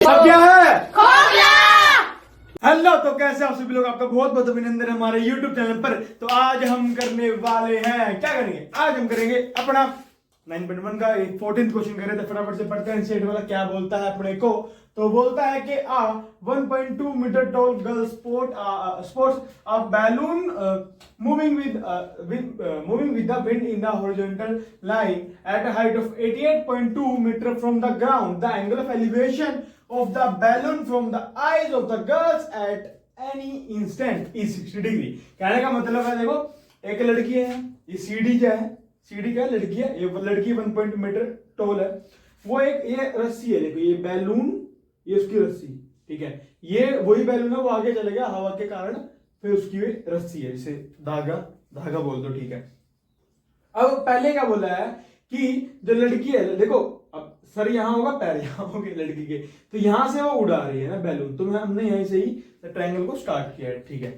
अब क्या है? हेलो, तो कैसे आप सभी लोग, आपका बहुत बहुत अभिनंदन है हमारे YouTube चैनल पर। तो आज हम करने वाले हैं, क्या करेंगे? आज हम करेंगे अपना 9.1 का 14th क्वेश्चन कर रहे थे। फटाफट से पढ़ते हैं सेट वाला क्या बोलता है अपने को। तो बोलता है कि 1.2 metre tall girl sports a balloon moving with the wind in the horizontal line at a height of 88.2 metre from the ground. The angle of elevation of the balloon from the eyes of the girls at any instant is 60 degree. कहने का मतलब है, देखो एक लड़की है, ये CD क्या है? सीडी क्या है? लड़की है। ये लड़की 1.2 मीटर टॉल है। वो एक ये रस्सी है, देखो ये बैलून, ये उसकी रस्सी, ठीक है। ये वही बैलून है, वो आगे चलेगा हवा के कारण, फिर उसकी रस्सी है, जिसे धागा बोल दो, ठीक है। अब पहले क्या बोला है कि जो लड़की है, देखो अब सर यहाँ होगा, पैर यहाँ होंगे लड़की के, तो यहां से वो उड़ा रही है ना बैलून। तो हमने यहीं से ही ट्रायंगल को स्टार्ट किया है, ठीक है।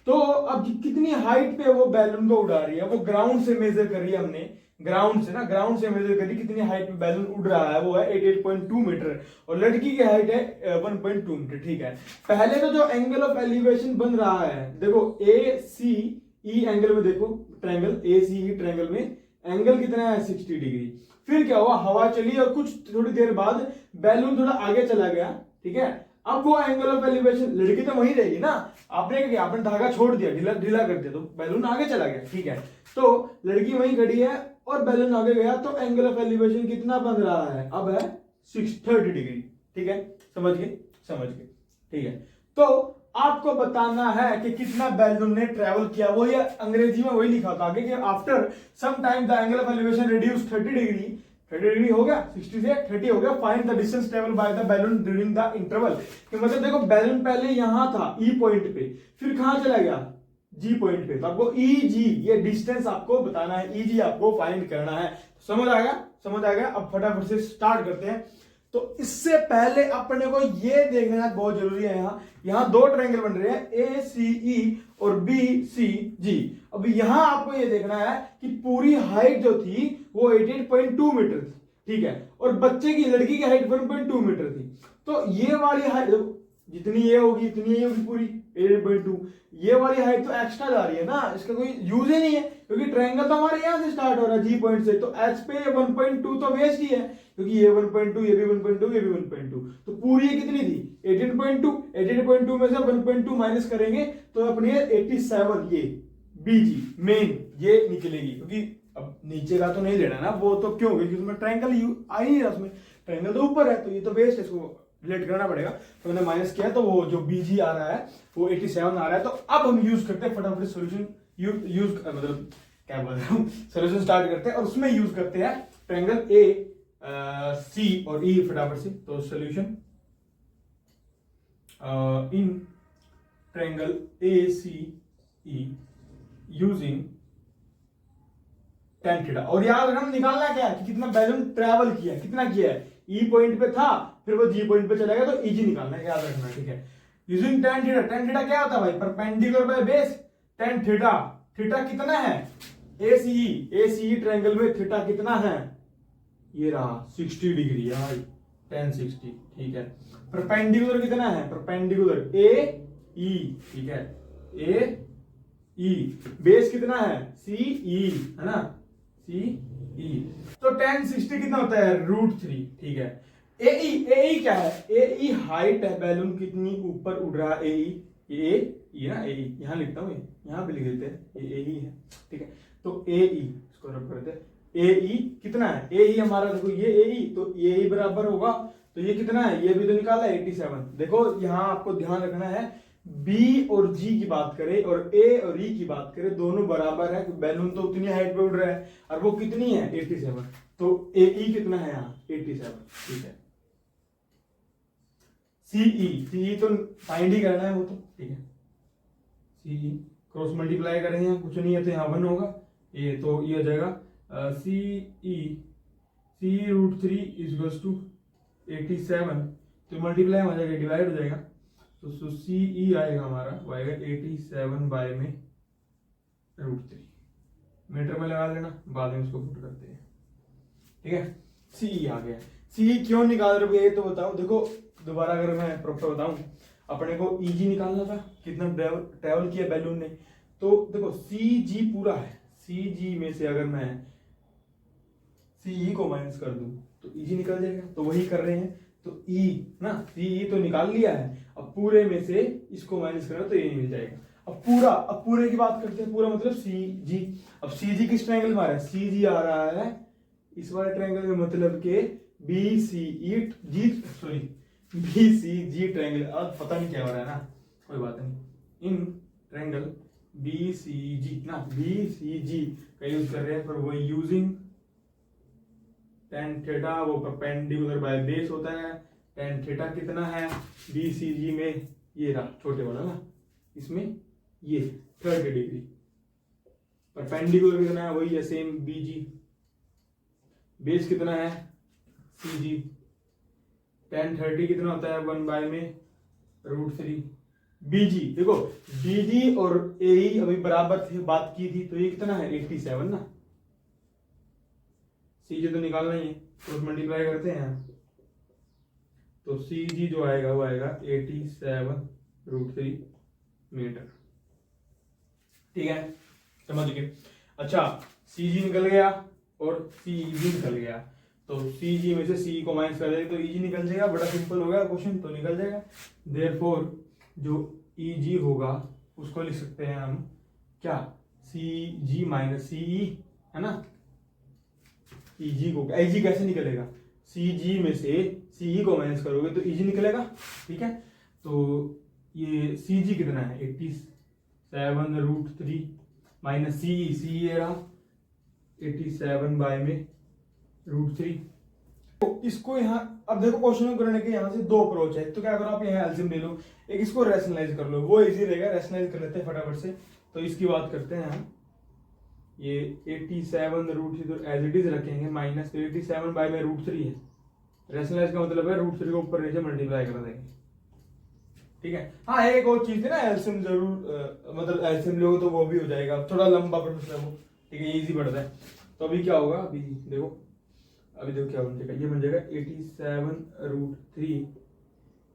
तो अब कितनी हाइट पे वो बैलून को उड़ा रही है, वो ग्राउंड से मेजर करी है हमने, ग्राउंड से मेजर करी कितनी हाइट पे बैलून उड़ रहा है, वो है 88.2 मीटर और लड़की की हाइट है 1.2 मीटर, ठीक है। पहले तो जो एंगल ऑफ एलिवेशन बन रहा है, देखो ए सी ई एंगल में, देखो triangle A C E triangle में एंगल कितना है 60 डिग्री। फिर क्या हुआ, हवा चली और कुछ थोड़ी देर बाद बैलून थोड़ा आगे चला गया, ठीक है। अब वो एंगल ऑफ एलिवेशन, लड़की तो वहीं रहेगी ना, आपने क्या किया, आपने धागा छोड़ दिया, ढीला कर दिया, तो बैलून आगे चला गया, ठीक है। तो लड़की वहीं खड़ी है और बैलून आगे गया, तो एंगल ऑफ एलिवेशन कितना बन रहा है, अब है 30 डिग्री, ठीक है। समझ गए, ठीक है। तो आपको बताना है कि कितना बैलून ने ट्रेवल किया, वो ये अंग्रेजी में वही लिखा था आगे कि after some time the angle of elevation reduce 30 degree हो गया, 60 से 30 हो गया। Find the distance travel by the balloon during the interval. कि मतलब देखो बैलून पहले यहां था ई पॉइंट पे, फिर कहां चला गया जी पॉइंट पे, तो आपको ई जी ये डिस्टेंस आपको बताना है, ई जी आपको फाइंड करना है। समझ आ गया। अब फटाफट से स्टार्ट करते हैं। तो इससे पहले अपने को ये देखना बहुत जरूरी है, यहां दो ट्रायंगल बन रहे हैं ए सी ई और बी सी जी। अब यहां आपको ये देखना है कि पूरी हाइट जो थी वो 88.2 मीटर थी, ठीक है, और बच्चे की लड़की की हाइट 1.2 मीटर थी। तो ये वाली हाइट जितनी ये होगी इतनी ये होगी पूरी 88.2। ये वाली हाइट तो एक्स्ट्रा जा रही है ना, इसका कोई यूज ही नहीं है, क्योंकि ट्रायंगल तो हमारे यहां से स्टार्ट हो रहा है जी पॉइंट से, तो एच पे 1.2 तो वेस्ट ही है, क्योंकि ये 1.2 ये भी 1.2 ये भी 1.2, तो पूरी ये कितनी थी 18.2 में से 1.2 माइनस करेंगे तो अपनी 87 ये बीजी मेन ये निकलेगी, क्योंकि अब नीचे का तो नहीं लेना ना, वो तो क्यों, क्योंकि उसमें ट्रायंगल आ ही नहीं रहा, उसमें ट्रायंगल तो ऊपर है, तो ये तो वेस्ट है, इसको रिलेट करना पड़ेगा। तो मैंने माइनस किया, तो वो जो बीजी आ रहा है वो 87 आ रहा है। तो अब हम यूज करते हैं फटाफट सोल्यूशन, यूज मतलब क्या बोल रहा हूँ, सोल्यूशन स्टार्ट करते हैं और उसमें यूज करते हैं ट्रायंगल ए सी और ई फटाफट से। तो solution in triangle A C E using tan theta. और याद रखना निकालना क्या है कि कितना बैलून ट्रैवल किया, कितना किया है, ई पॉइंट पे था फिर वो जी पॉइंट पे चला गया, तो ईजी निकालना है, याद रखना, ठीक है। यूजिंग tan थीटा क्या होता है भाई, perpendicular by base tan theta. Theta कितना है ए सी ई ट्रायंगल में थीटा कितना है, ये रहा 60 डिग्री यार, tan 60, ठीक है। परपेंडिकुलर कितना है, परपेंडिकुलर ए ई, ठीक है, ए ई। बेस कितना है सी ई, है ना, सी ई। तो tan 60 कितना होता है √3, ठीक है। ए ई क्या है, ए ई हाइट है, बैलून कितनी ऊपर उड़ रहा है, ए ई ना, ए ई यहां लिखता हूं, यहां पे लिख देते हैं ए ई है, ठीक है। तो ए ई इसको रब करते हैं, ए ई कितना है, ए ई हमारा देखो ये ए ई, तो ए ई बराबर होगा, तो ये कितना है, ये भी तो निकाला है 87। देखो यहां आपको ध्यान रखना है, बी और जी की बात करें और ए और ई की बात करें, दोनों बराबर है, बैलून तो उतनी हाइट पे उड़ रहा है और वो कितनी है 87, तो ए ई कितना है यहाँ 87, ठीक है। सी ई तो फाइंड ही करना है वो तो, ठीक है। सी क्रॉस मल्टीप्लाई करेंगे, कुछ नहीं है तो यहाँ 1 होगा, ये तो ये हो जाएगा सी √3 इक्वल्स टू 87, तो मल्टीप्लाई हो जाएगा, डिवाइड हो जाएगा, तो सी ई आएगा हमारा, वो आएगा 87 बाय में √3, मीटर में लगा लेना, बाद में उसको पुट करते हैं, ठीक है। सी आ गया। सी क्यों निकाल रहे हो ये तो बताओ। देखो दोबारा अगर मैं प्रॉपर बताऊं, अपने को ईजी निकालना था, कितना ट्रेवल किया बैलून ने। तो देखो सी जी पूरा है, सी जी में से अगर मैं सी को माइनस कर दूं तो ईजी निकल जाएगा, तो वही कर रहे हैं। तो ई ना, सी तो निकाल लिया है, अब पूरे में से इसको माइनस करना तो ये मिल जाएगा। अब पूरे की बात करते हैं, पूरा मतलब सी जी। अब सी जी किस ट्रायंगल में आ रहा है, सी जी आ रहा है इस वाले ट्रायंगल में, मतलब के बी सी जी ट्रायंगल। अब पता नहीं क्या हो रहा है ना, कोई बात नहीं। इन ट्रायंगल बी सी जी ना, बी सी जी का यूज कर रहे हैं, पर वो यूजिंग tan थीटा, वो परपेंडिकुलर बाय बेस होता है। tan थीटा कितना है बी सी जी में, ये रहा छोटे वाला ना, इसमें ये 30 डिग्री। परपेंडिकुलर कितना है, वही है सेम बी जी। बेस कितना है सी जी। tan 30 कितना होता है 1 बाय में √3 बीजी। देखो बीजी और ए अभी बराबर थे, बात की थी, तो ये कितना है 87 ना। सी जी तो निकालना ही है, तो मल्टीप्लाई करते हैं, तो सी जी जो आएगा वो आएगा 87√3 मीटर। ठीक है, समझ गए। अच्छा, सी जी निकल गया और सी जी निकल गया, तो सी जी में से सी को माइनस कर देंगे तो ई जी निकल जाएगा। बड़ा सिंपल हो गया क्वेश्चन, तो निकल जाएगा। देयरफॉर जो ई जी होगा उसको लिख सकते हैं हम क्या, सी जी माइनस सी ई, है ना। ई जी को, ई जी कैसे निकलेगा, सी जी में से सी ई को माइनस करोगे तो ई जी निकलेगा। ठीक है, तो ये सी जी कितना है 87√3 माइनस सी ई रहा 87 बाय में √3। तो इसको यहाँ, अब देखो क्वेश्चन को करने के यहाँ से दो अप्रोच है। तो क्या करो, आप यहाँ एल्सियम ले लो, एक इसको रैशनलाइज कर लो, वो इजी रहेगा। रैशनलाइज कर लेते हैं फटाफट से। तो इसकी बात करते हैं हम, ये 87√3 तो एज इट इज रखेंगे, माइनस 87 बाय में √3 है। रैशनलाइज का मतलब है √3 को ऊपर नीचे मल्टीप्लाई कर देंगे। ठीक है, हाँ एक और चीज है ना, एल्सियम जरूर मतलब एल्सियम लोगे तो वो भी हो जाएगा, थोड़ा लंबा प्रोसेस है वो। ठीक है, इजी पड़ता है। तो अभी क्या होगा, अभी देखो क्या बन जाएगा, ये बन जाएगा 87√3,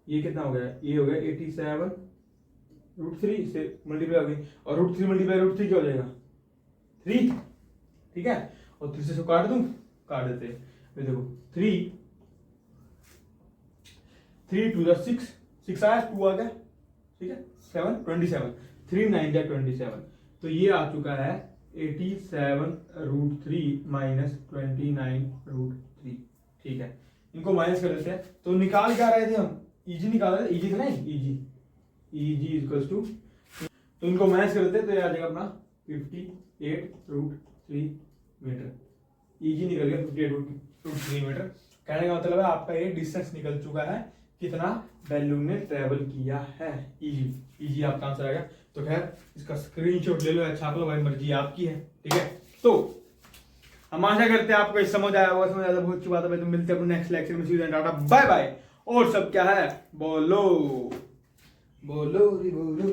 ये कितना हो गया, ये हो गया 87√3 से मल्टीप्लाई हो गई, और √3 मल्टीप्लाई √3 क्या हो जाएगा 3। ठीक है, और 3 से काट दूं, काट देते हैं। देखो 3 2 6 आया, 2 आ गया। ठीक है, 7 27, 3 9 27, तो ये आ चुका है 87√3 माइनस 29√3। ठीक है, इनको माइनस कर देते हैं। तो निकाल क्या रहे थे हम, ईजी निकाल रहे थे, ईजी था ना, ईजी इक्वल्स टू, तो इनको माइनस कर देते हैं, तो ये आ जाएगा अपना 58√3 मीटर। ईजी निकल गया 58√3 मीटर। कहने का मतलब है आपका ये डिस्टेंस निकल चुका है, कितना बैलून ने ट्रेवल किया है। इजी आपका आंसर आएगा। तो खैर इसका स्क्रीनशॉट ले लो या छाप लो, भाई मर्जी आपकी है। ठीक है, तो हम आशा करते हैं आपको समझ आया होगा। समझ आया तो बहुत अच्छी बात है। तो मिलते हैं अपने नेक्स्ट लेक्चर में। Tata bye bye. और सब क्या है, बोलो बोलो बोलो।